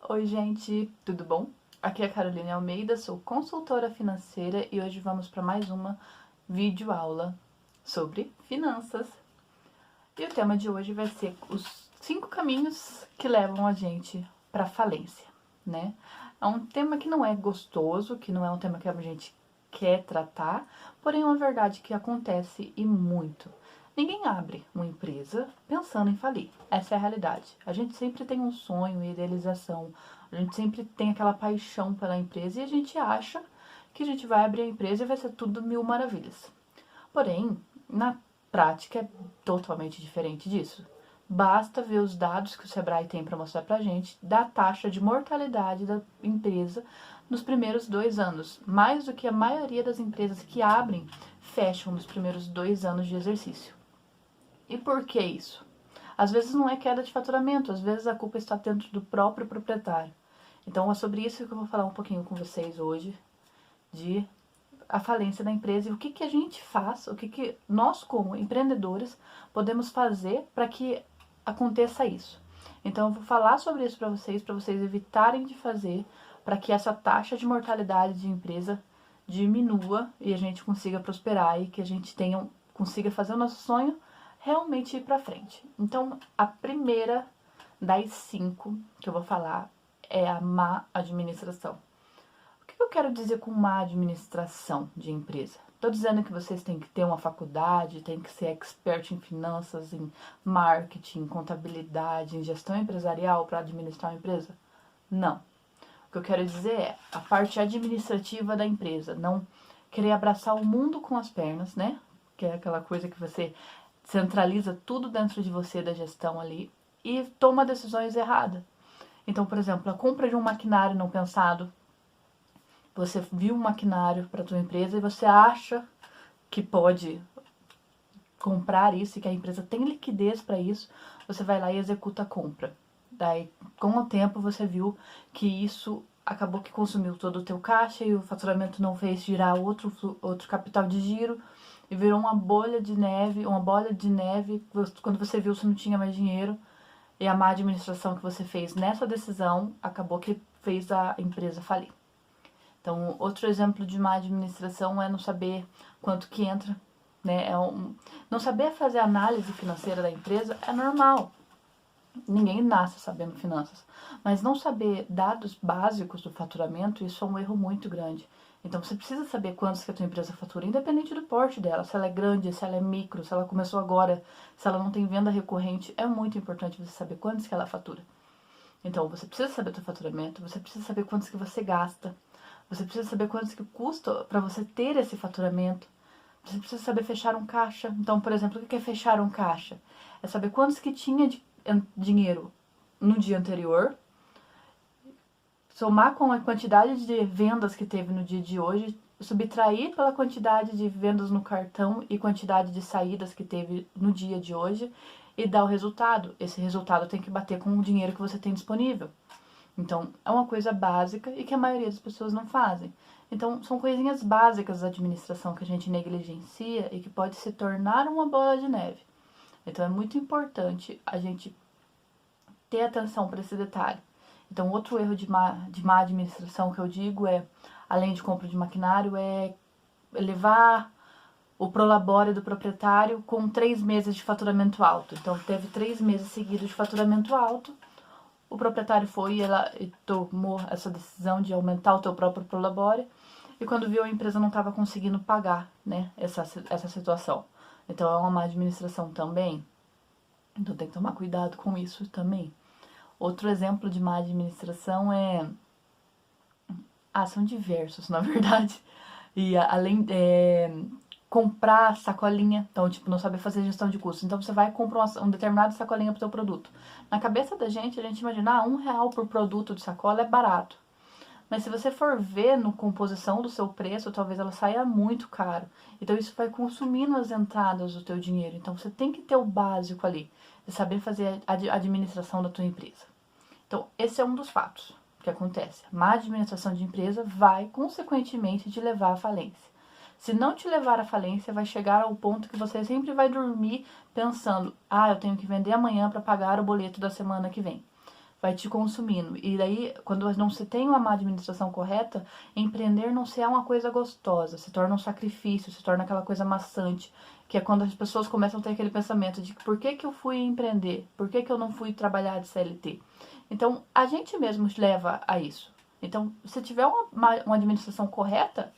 Oi, gente, tudo bom? Aqui é a Caroline Almeida, sou consultora financeira e hoje vamos para mais uma videoaula sobre finanças. E o tema de hoje vai ser os 5 caminhos que levam a gente para falência, né? É um tema que não é gostoso, que não é um tema que a gente quer tratar, porém é uma verdade que acontece e muito. Ninguém abre uma empresa pensando em falir. Essa é a realidade. A gente sempre tem um sonho, idealização, a gente sempre tem aquela paixão pela empresa e a gente acha que a gente vai abrir a empresa e vai ser tudo mil maravilhas. Porém, na prática é totalmente diferente disso. Basta ver os dados que o Sebrae tem para mostrar para a gente da taxa de mortalidade da empresa nos primeiros 2 anos. Mais do que a maioria das empresas que abrem, fecham nos primeiros 2 anos de exercício. E por que isso? Às vezes não é queda de faturamento, às vezes a culpa está dentro do próprio proprietário. Então é sobre isso que eu vou falar um pouquinho com vocês hoje, de a falência da empresa e o que a gente faz, o que nós como empreendedores podemos fazer para que aconteça isso. Então eu vou falar sobre isso para vocês evitarem de fazer, para que essa taxa de mortalidade de empresa diminua e a gente consiga prosperar e que a gente consiga fazer o nosso sonho realmente ir para frente. Então, a primeira das 5 que eu vou falar é a má administração. O que eu quero dizer com má administração de empresa? Estou dizendo que vocês têm que ter uma faculdade, têm que ser expert em finanças, em marketing, em contabilidade, em gestão empresarial para administrar uma empresa? Não. O que eu quero dizer é a parte administrativa da empresa, não querer abraçar o mundo com as pernas, né? Que é aquela coisa que você centraliza tudo dentro de você da gestão ali e toma decisões erradas. Então, por exemplo, a compra de um maquinário não pensado. Você viu um maquinário para a tua empresa e você acha que pode comprar isso e que a empresa tem liquidez para isso, você vai lá e executa a compra. Daí, com o tempo, você viu que isso acabou que consumiu todo o teu caixa e o faturamento não fez girar outro capital de giro e virou uma bola de neve. Quando você viu, você não tinha mais dinheiro e a má administração que você fez nessa decisão acabou que fez a empresa falir. Então, outro exemplo de má administração é não saber quanto que entra, né? Não saber fazer análise financeira da empresa é normal. Ninguém nasce sabendo finanças. Mas não saber dados básicos do faturamento, isso é um erro muito grande. Então, você precisa saber quantos que a tua empresa fatura, independente do porte dela. Se ela é grande, se ela é micro, se ela começou agora, se ela não tem venda recorrente. É muito importante você saber quantos que ela fatura. Então, você precisa saber o teu faturamento, você precisa saber quantos que você gasta. Você precisa saber quantos que custa para você ter esse faturamento. Você precisa saber fechar um caixa. Então, por exemplo, o que é fechar um caixa? É saber quantos que tinha de dinheiro no dia anterior, somar com a quantidade de vendas que teve no dia de hoje, subtrair pela quantidade de vendas no cartão e quantidade de saídas que teve no dia de hoje e dar o resultado. Esse resultado tem que bater com o dinheiro que você tem disponível. Então, é uma coisa básica e que a maioria das pessoas não fazem. Então, são coisinhas básicas da administração que a gente negligencia e que pode se tornar uma bola de neve. Então, é muito importante a gente ter atenção para esse detalhe. Então, outro erro de má administração que eu digo é, além de compra de maquinário, é levar o prolabore do proprietário com 3 meses de faturamento alto. Então, teve 3 meses seguidos de faturamento alto, o proprietário foi e tomou essa decisão de aumentar o teu próprio prolabore e quando viu a empresa não estava conseguindo pagar, né, essa situação. Então é uma má administração também. Então tem que tomar cuidado com isso também. Outro exemplo de má administração são diversos, na verdade. E além comprar sacolinha, então, tipo, não saber fazer gestão de custos. Então, você vai e compra um determinado sacolinha pro teu produto. Na cabeça da gente, a gente imagina, R$1 por produto de sacola é barato. Mas se você for ver na composição do seu preço, talvez ela saia muito caro. Então, isso vai consumindo as entradas do teu dinheiro. Então, você tem que ter o básico ali, de saber fazer a administração da tua empresa. Então, esse é um dos fatos que acontece. A má administração de empresa vai, consequentemente, te levar à falência. Se não te levar à falência, vai chegar ao ponto que você sempre vai dormir pensando, eu tenho que vender amanhã para pagar o boleto da semana que vem. vai te consumindo. E daí, quando não se tem uma má administração correta, empreender não se é uma coisa gostosa, se torna um sacrifício, se torna aquela coisa maçante, que é quando as pessoas começam a ter aquele pensamento de por que que eu fui empreender? Por que que eu não fui trabalhar de CLT? Então, a gente mesmo leva a isso. Então, se tiver uma administração correta,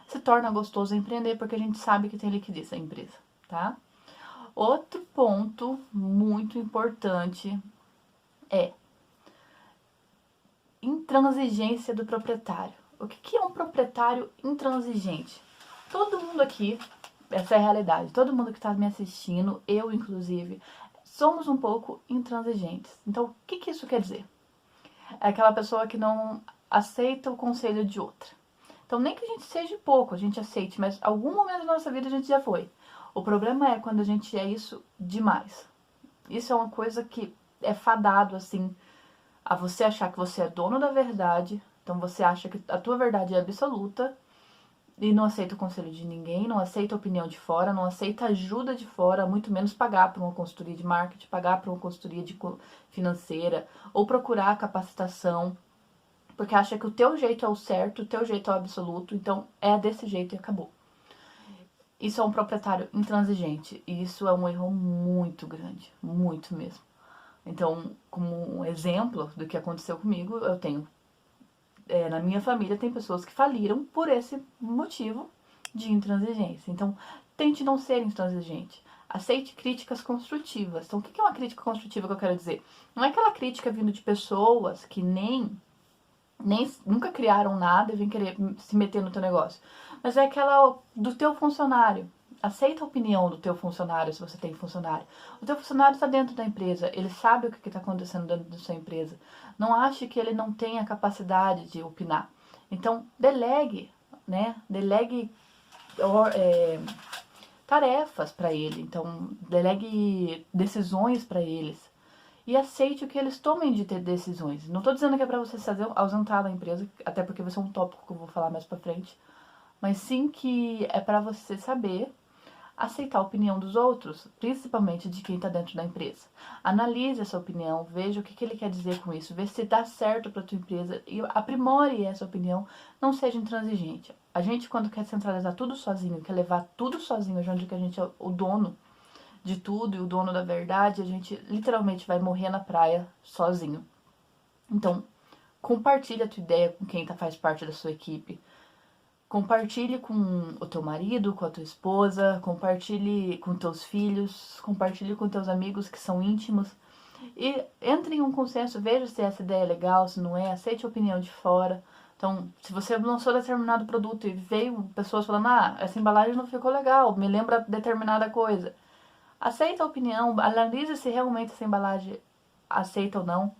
se torna gostoso empreender, porque a gente sabe que tem liquidez na empresa, tá? Outro ponto muito importante é intransigência do proprietário. O que é um proprietário intransigente? Todo mundo aqui, essa é a realidade, todo mundo que está me assistindo, eu inclusive, somos um pouco intransigentes. Então, o que isso quer dizer? É aquela pessoa que não aceita o conselho de outra. Então, nem que a gente seja pouco, a gente aceite, mas algum momento da nossa vida a gente já foi. O problema é quando a gente é isso demais. Isso é uma coisa que é fadado, assim, a você achar que você é dono da verdade, então você acha que a tua verdade é absoluta e não aceita o conselho de ninguém, não aceita a opinião de fora, não aceita ajuda de fora, muito menos pagar por uma consultoria de marketing, pagar por uma consultoria financeira ou procurar capacitação, porque acha que o teu jeito é o certo, o teu jeito é o absoluto, então é desse jeito e acabou. Isso é um proprietário intransigente e isso é um erro muito grande, muito mesmo. Então, como um exemplo do que aconteceu comigo, eu tenho, na minha família tem pessoas que faliram por esse motivo de intransigência. Então, tente não ser intransigente. Aceite críticas construtivas. Então, o que é uma crítica construtiva que eu quero dizer? Não é aquela crítica vindo de pessoas que nunca criaram nada e vêm querer se meter no teu negócio. Mas é aquela do teu funcionário. Aceita a opinião do teu funcionário, se você tem funcionário. O teu funcionário está dentro da empresa, ele sabe o que está acontecendo dentro da sua empresa. Não ache que ele não tem a capacidade de opinar. Então, delegue, né? Delegue tarefas para ele. Então, delegue decisões para eles. E aceite o que eles tomem de ter decisões. Não estou dizendo que é para você se ausentar da empresa, até porque vai ser um tópico que eu vou falar mais para frente. Mas sim que é para você saber aceitar a opinião dos outros, principalmente de quem está dentro da empresa. Analise essa opinião, veja o que ele quer dizer com isso, veja se dá certo para a tua empresa e aprimore essa opinião, não seja intransigente. A gente, quando quer centralizar tudo sozinho, quer levar tudo sozinho, onde que a gente é o dono de tudo e o dono da verdade, a gente literalmente vai morrer na praia sozinho. Então, compartilha a tua ideia com quem faz parte da sua equipe. Compartilhe com o teu marido, com a tua esposa, compartilhe com teus filhos, compartilhe com teus amigos que são íntimos. E entre em um consenso, veja se essa ideia é legal, se não é, aceite a opinião de fora. Então, se você lançou determinado produto e veio pessoas falando, essa embalagem não ficou legal, me lembra determinada coisa. Aceita a opinião, analise se realmente essa embalagem aceita ou não.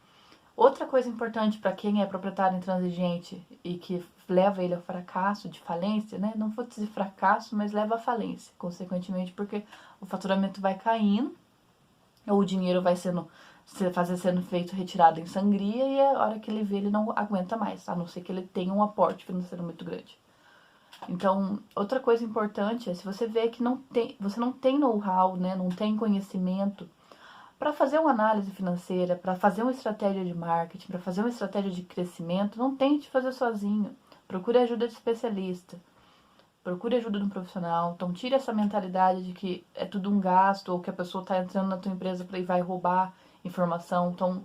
Outra coisa importante para quem é proprietário intransigente e que leva ele ao fracasso, de falência, né? Não vou dizer fracasso, mas leva à falência, consequentemente, porque o faturamento vai caindo, ou o dinheiro vai sendo feito retirado em sangria e a hora que ele vê, ele não aguenta mais, a não ser que ele tenha um aporte financeiro muito grande. Então, outra coisa importante é se você vê que você não tem know-how, né? Não tem conhecimento para fazer uma análise financeira, para fazer uma estratégia de marketing, para fazer uma estratégia de crescimento, não tente fazer sozinho. Procure ajuda de especialista. Procure ajuda de um profissional. Então, tire essa mentalidade de que é tudo um gasto ou que a pessoa está entrando na tua empresa e vai roubar informação. Então,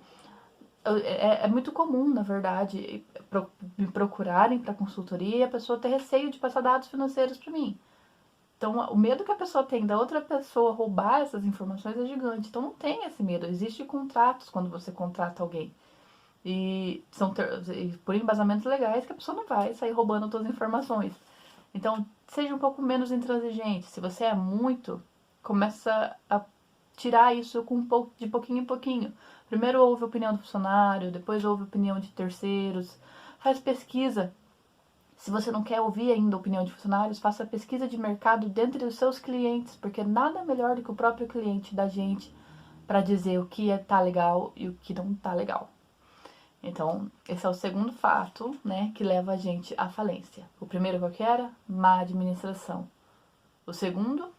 é muito comum, na verdade, me procurarem para consultoria e a pessoa ter receio de passar dados financeiros para mim. Então, o medo que a pessoa tem da outra pessoa roubar essas informações é gigante. Então, não tem esse medo. Existem contratos quando você contrata alguém. E são por embasamentos legais que a pessoa não vai sair roubando todas as informações. Então, seja um pouco menos intransigente. Se você é muito, começa a tirar isso de pouquinho em pouquinho. Primeiro ouve a opinião do funcionário, depois ouve a opinião de terceiros. Faz pesquisa. Se você não quer ouvir ainda a opinião de funcionários, faça pesquisa de mercado dentro dos seus clientes, porque nada melhor do que o próprio cliente da gente para dizer o que tá legal e o que não tá legal. Então, esse é o segundo fato, né, que leva a gente à falência. O primeiro qual que era? Má administração. O segundo,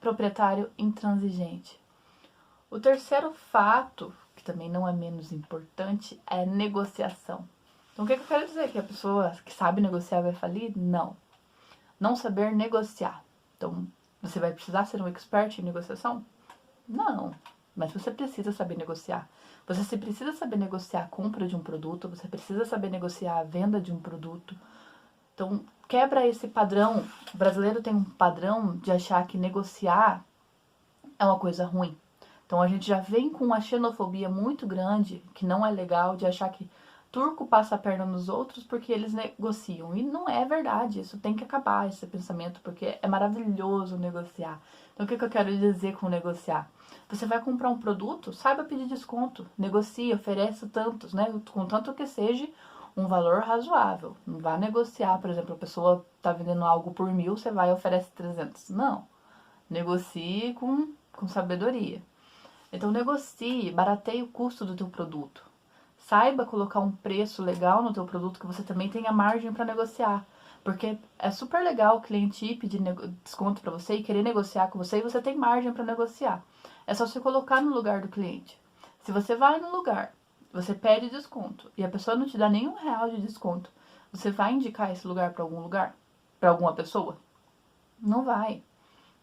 proprietário intransigente. O terceiro fato que também não é menos importante, é negociação. Então, o que eu quero dizer? Que a pessoa que sabe negociar vai falir? Não. Não saber negociar. Então, você vai precisar ser um expert em negociação? Não. Mas você precisa saber negociar. Você precisa saber negociar a compra de um produto, você precisa saber negociar a venda de um produto. Então, quebra esse padrão. O brasileiro tem um padrão de achar que negociar é uma coisa ruim. Então, a gente já vem com uma xenofobia muito grande, que não é legal, de achar que turco passa a perna nos outros porque eles negociam. E não é verdade, isso tem que acabar, esse pensamento, porque é maravilhoso negociar. Então, o que eu quero dizer com negociar? Você vai comprar um produto, saiba pedir desconto, negocie, ofereça tantos, né? Contanto que seja um valor razoável. Não vá negociar, por exemplo, a pessoa está vendendo algo por 1.000, você vai e oferece 300. Não. Negocie com sabedoria. Então, negocie, barateie o custo do teu produto. Saiba colocar um preço legal no teu produto que você também tenha margem para negociar. Porque é super legal o cliente ir pedir desconto para você e querer negociar com você e você tem margem para negociar. É só você colocar no lugar do cliente. Se você vai no lugar, você pede desconto e a pessoa não te dá nenhum real de desconto, você vai indicar esse lugar para algum lugar? Para alguma pessoa? Não vai.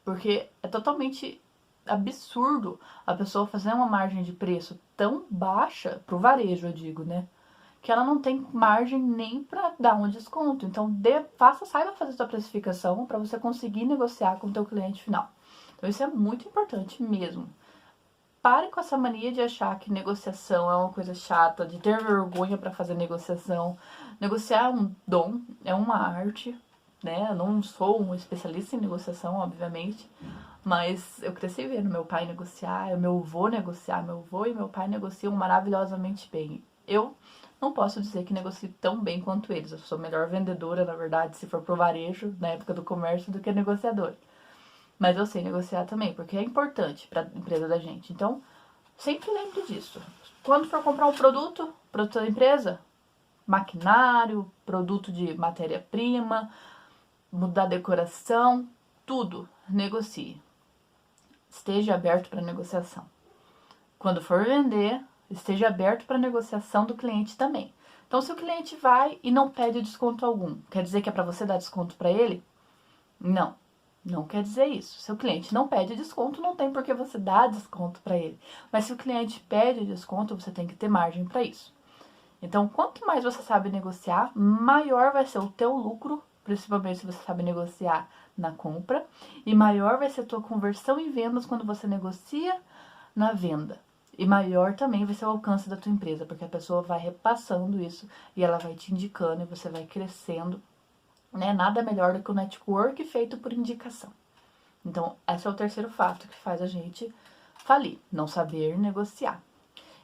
Porque é totalmente absurdo a pessoa fazer uma margem de preço tão baixa, pro varejo eu digo, né? Que ela não tem margem nem para dar um desconto. Então, saiba fazer sua precificação para você conseguir negociar com o teu cliente final. Então, isso é muito importante mesmo. Pare com essa mania de achar que negociação é uma coisa chata, de ter vergonha para fazer negociação. Negociar é um dom, é uma arte, né? Eu não sou um especialista em negociação, obviamente, mas eu cresci vendo meu pai negociar, meu avô negociar, meu avô e meu pai negociam maravilhosamente bem. Eu não posso dizer que negocio tão bem quanto eles. Eu sou melhor vendedora, na verdade, se for pro varejo, na época do comércio, do que negociadora. Mas eu sei negociar também, porque é importante para a empresa da gente. Então, sempre lembre disso. Quando for comprar um produto da empresa, maquinário, produto de matéria-prima, mudar a decoração, tudo, negocie. Esteja aberto para negociação. Quando for vender, esteja aberto para negociação do cliente também. Então, se o cliente vai e não pede desconto algum, quer dizer que é para você dar desconto para ele? Não, não quer dizer isso. Se o cliente não pede desconto, não tem por que você dar desconto para ele. Mas se o cliente pede desconto, você tem que ter margem para isso. Então, quanto mais você sabe negociar, maior vai ser o teu lucro, principalmente se você sabe negociar na compra, e maior vai ser a tua conversão em vendas quando você negocia na venda. E maior também vai ser o alcance da tua empresa, porque a pessoa vai repassando isso e ela vai te indicando e você vai crescendo, né? Nada melhor do que o network feito por indicação. Então, esse é o terceiro fato que faz a gente falir, não saber negociar.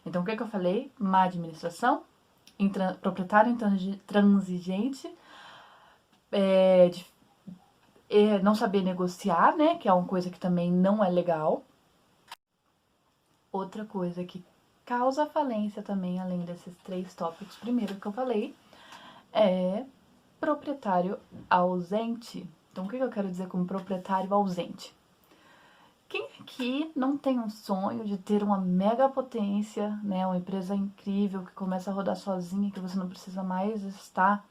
Então, o que eu falei? Má administração, proprietário intransigente, não saber negociar, né? Que é uma coisa que também não é legal. Outra coisa que causa falência também, além desses 3 tópicos, primeiro que eu falei, é proprietário ausente. Então, o que eu quero dizer com proprietário ausente? Quem aqui não tem um sonho de ter uma mega potência, né, uma empresa incrível que começa a rodar sozinha, que você não precisa mais estar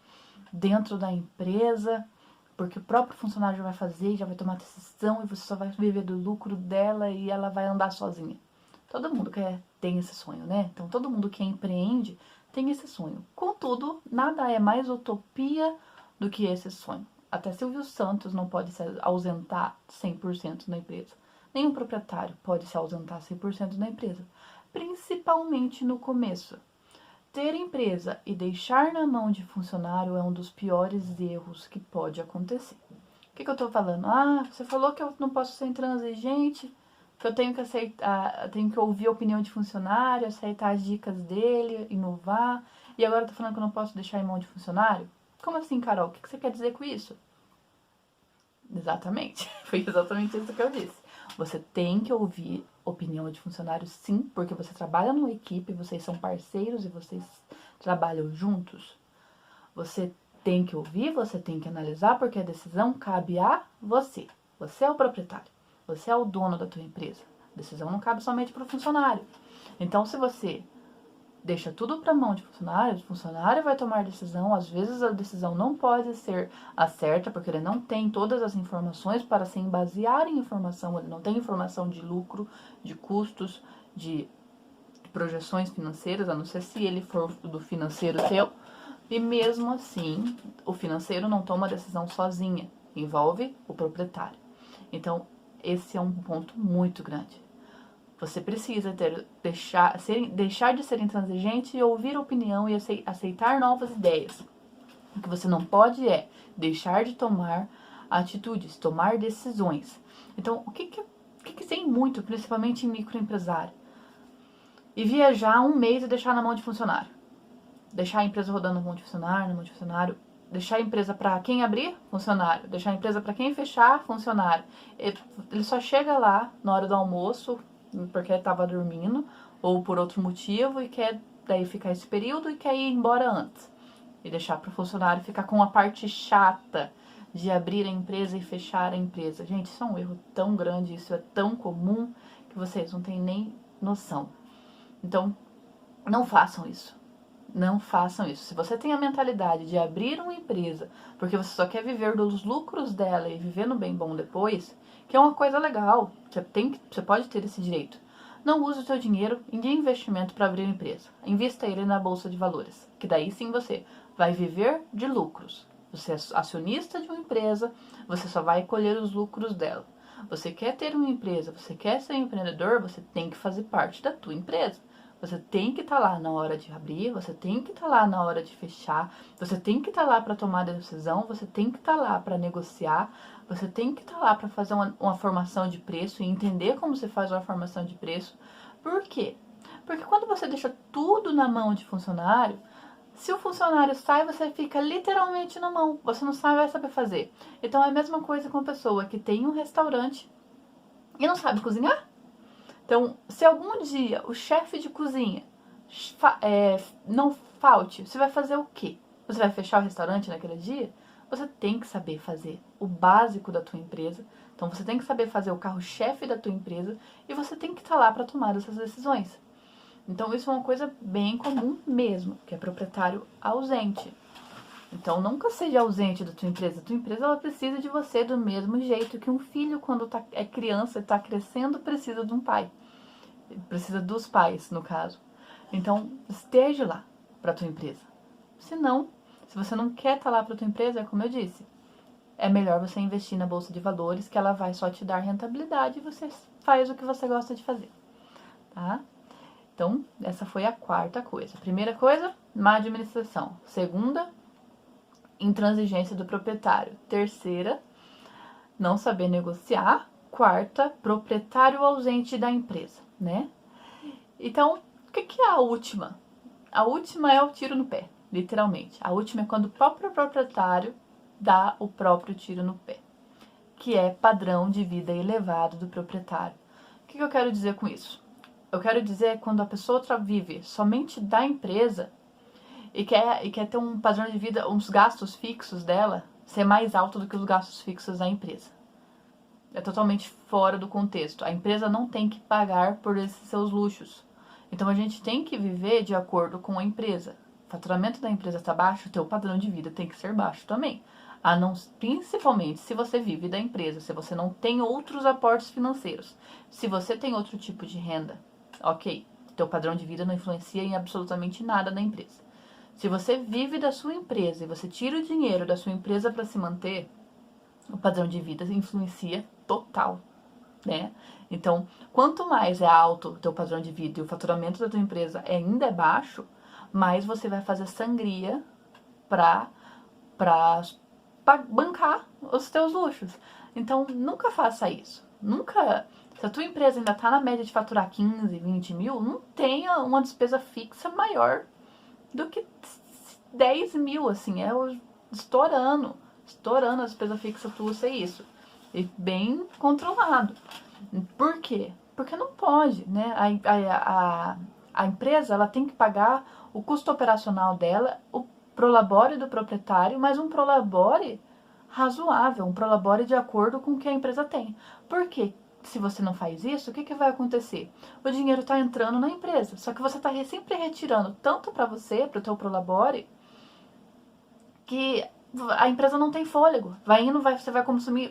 dentro da empresa, porque o próprio funcionário já vai fazer, já vai tomar decisão e você só vai viver do lucro dela e ela vai andar sozinha. Todo mundo tem esse sonho, né? Então, todo mundo que empreende tem esse sonho. Contudo, nada é mais utopia do que esse sonho. Até Silvio Santos não pode se ausentar 100% da empresa. Nenhum proprietário pode se ausentar 100% da empresa, principalmente no começo. Ter empresa e deixar na mão de funcionário é um dos piores erros que pode acontecer. O que eu tô falando? Ah, você falou que eu não posso ser intransigente, que eu tenho que aceitar, tenho que ouvir a opinião de funcionário, aceitar as dicas dele, inovar, e agora tá falando que eu não posso deixar em mão de funcionário? Como assim, Carol? O que você quer dizer com isso? Exatamente, foi exatamente isso que eu disse. Você tem que ouvir opinião de funcionário, sim, porque você trabalha numa equipe, vocês são parceiros e vocês trabalham juntos. Você tem que ouvir, você tem que analisar, porque a decisão cabe a você. Você é o proprietário, você é o dono da tua empresa. A decisão não cabe somente para o funcionário. Então, se você deixa tudo para a mão de funcionário, o funcionário vai tomar decisão, às vezes a decisão não pode ser a certa, porque ele não tem todas as informações para se basear em informação, ele não tem informação de lucro, de custos, de projeções financeiras, a não ser se ele for do financeiro seu, e mesmo assim, o financeiro não toma decisão sozinha, envolve o proprietário. Então, esse é um ponto muito grande. Você precisa deixar de ser intransigente e ouvir a opinião e aceitar novas ideias. O que você não pode é deixar de tomar atitudes, tomar decisões. Então, o que tem muito, principalmente em microempresário? E viajar um mês e deixar na mão de funcionário. Deixar a empresa rodando na mão de funcionário, deixar a empresa para quem abrir, funcionário, deixar a empresa para quem fechar, funcionário. Ele só chega lá na hora do almoço, porque estava dormindo, ou por outro motivo, e quer daí ficar esse período e quer ir embora antes. E deixar para o funcionário ficar com a parte chata de abrir a empresa e fechar a empresa. Gente, isso é um erro tão grande, isso é tão comum, que vocês não têm nem noção. Então, não façam isso. Não façam isso. Se você tem a mentalidade de abrir uma empresa porque você só quer viver dos lucros dela e viver no bem bom depois, que é uma coisa legal, você pode ter esse direito. Não use o seu dinheiro em investimento para abrir uma empresa. Invista ele na bolsa de valores, que daí sim você vai viver de lucros. Você é acionista de uma empresa, você só vai colher os lucros dela. Você quer ter uma empresa, você quer ser empreendedor, você tem que fazer parte da tua empresa. Você tem que estar lá na hora de abrir, você tem que estar lá na hora de fechar, você tem que estar lá para tomar a decisão, você tem que estar lá para negociar, você tem que estar lá para fazer uma formação de preço e entender como você faz uma formação de preço. Por quê? Porque quando você deixa tudo na mão de funcionário, se o funcionário sai, você fica literalmente na mão, você não vai saber fazer. Então é a mesma coisa com a pessoa que tem um restaurante e não sabe cozinhar. Então, se algum dia o chefe de cozinha não falte, você vai fazer o quê? Você vai fechar o restaurante naquele dia? Você tem que saber fazer o básico da tua empresa. Então, você tem que saber fazer o carro-chefe da tua empresa e você tem que estar lá para tomar essas decisões. Então, isso é uma coisa bem comum mesmo, que é proprietário ausente. Então, nunca seja ausente da tua empresa. A tua empresa ela precisa de você do mesmo jeito que um filho, quando é criança e está crescendo, precisa de um pai. Precisa dos pais, no caso. Então, esteja lá para a tua empresa. Se você não quer estar lá para a tua empresa, é como eu disse, é melhor você investir na bolsa de valores, que ela vai só te dar rentabilidade e você faz o que você gosta de fazer, tá? Então, essa foi a quarta coisa. Primeira coisa, má administração. Segunda, intransigência do proprietário. Terceira, não saber negociar. Quarta, proprietário ausente da empresa, né? Então, o que é a última? A última é o tiro no pé, literalmente. A última é quando o próprio proprietário dá o próprio tiro no pé, que é padrão de vida elevado do proprietário. O que eu quero dizer com isso? Eu quero dizer quando a pessoa vive somente da empresa e quer ter um padrão de vida, uns gastos fixos dela ser mais alto do que os gastos fixos da empresa. É totalmente fora do contexto. A empresa não tem que pagar por esses seus luxos. Então a gente tem que viver de acordo com a empresa. O faturamento da empresa está baixo, o teu padrão de vida tem que ser baixo também. Principalmente se você vive da empresa, se você não tem outros aportes financeiros. Se você tem outro tipo de renda, ok, teu padrão de vida não influencia em absolutamente nada na empresa. Se você vive da sua empresa e você tira o dinheiro da sua empresa para se manter, o padrão de vida influencia total, né? Então, quanto mais é alto o teu padrão de vida e o faturamento da tua empresa ainda é baixo, mais você vai fazer sangria para bancar os teus luxos. Então, nunca faça isso. Nunca. Se a tua empresa ainda está na média de faturar 15, 20 mil, não tenha uma despesa fixa maior do que 10 mil, assim, estourando a despesa fixa tua ser isso. E bem controlado. Por quê? Porque não pode, né? A empresa, ela tem que pagar o custo operacional dela, o prolabore do proprietário, mas um prolabore razoável, um prolabore de acordo com o que a empresa tem. Por quê? se você não faz isso, o que vai acontecer? O dinheiro está entrando na empresa, só que você está sempre retirando tanto para você, para o teu prolabore, que a empresa não tem fôlego. Você vai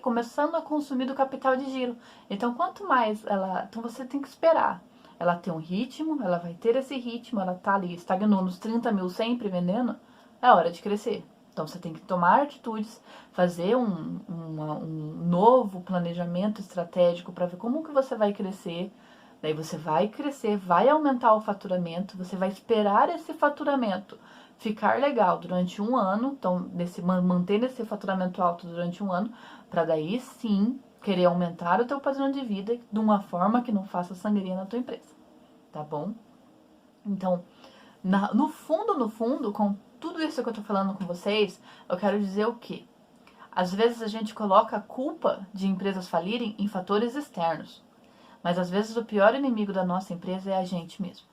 começando a consumir do capital de giro. Então, quanto mais então você tem que esperar. Ela tem um ritmo, ela vai ter esse ritmo, ela tá ali, estagnou nos 30 mil sempre vendendo, é hora de crescer. Então, você tem que tomar atitudes, fazer um novo planejamento estratégico para ver como que você vai crescer. Daí você vai crescer, vai aumentar o faturamento, você vai esperar esse faturamento ficar legal durante um ano, então manter esse faturamento alto durante um ano, para daí sim querer aumentar o teu padrão de vida de uma forma que não faça sangria na tua empresa, tá bom? Então, no fundo, com tudo isso que eu tô falando com vocês, eu quero dizer o quê? Às vezes a gente coloca a culpa de empresas falirem em fatores externos, mas às vezes o pior inimigo da nossa empresa é a gente mesmo.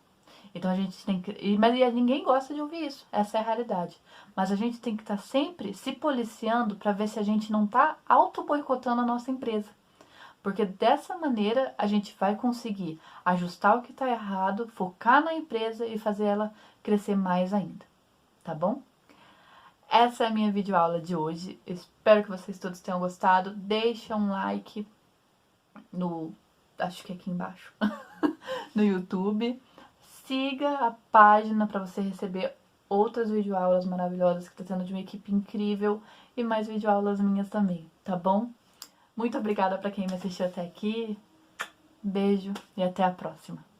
Então a gente tem que. Mas ninguém gosta de ouvir isso, essa é a realidade. Mas a gente tem que estar sempre se policiando para ver se a gente não está auto-boicotando a nossa empresa. Porque dessa maneira a gente vai conseguir ajustar o que está errado, focar na empresa e fazer ela crescer mais ainda. Tá bom? Essa é a minha videoaula de hoje. Espero que vocês todos tenham gostado. Deixa um like acho que aqui embaixo, no YouTube. Siga a página para você receber outras videoaulas maravilhosas que está tendo de uma equipe incrível e mais videoaulas minhas também, tá bom? Muito obrigada para quem me assistiu até aqui. Beijo e até a próxima.